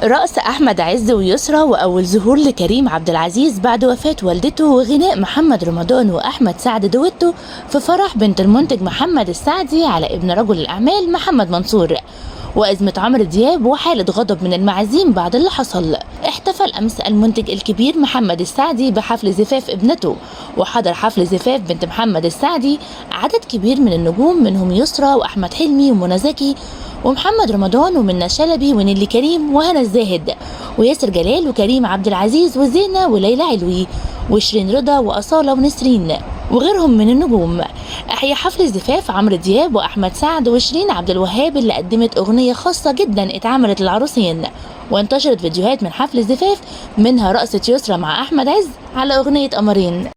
رقص أحمد عز ويسرى وأول ظهور لكريم عبد العزيز بعد وفاة والدته، وغناء محمد رمضان وأحمد سعد دويتو في فرح بنت المنتج محمد السعدي على ابن رجل الأعمال محمد منصور، وأزمة عمرو دياب وحالة غضب من المعازيم بعد اللي حصل. احتفل أمس المنتج الكبير محمد السعدي بحفل زفاف ابنته، وحضر حفل زفاف بنت محمد السعدي عدد كبير من النجوم، منهم يسرى وأحمد حلمي ومنى زكي ومحمد رمضان ومنى شلبي ونيلي كريم وهنا الزاهد وياسر جلال وكريم عبد العزيز وزينة وليلى علوي وشيرين رضا وأصالة ونسرين وغيرهم من النجوم. أحيا حفل زفاف عمرو دياب وأحمد سعد وشيرين عبد الوهاب اللي قدمت أغنية خاصة جدا اتعملت للعروسين، وانتشرت فيديوهات من حفل الزفاف منها رقصة يسرى مع أحمد عز على أغنية قمرين.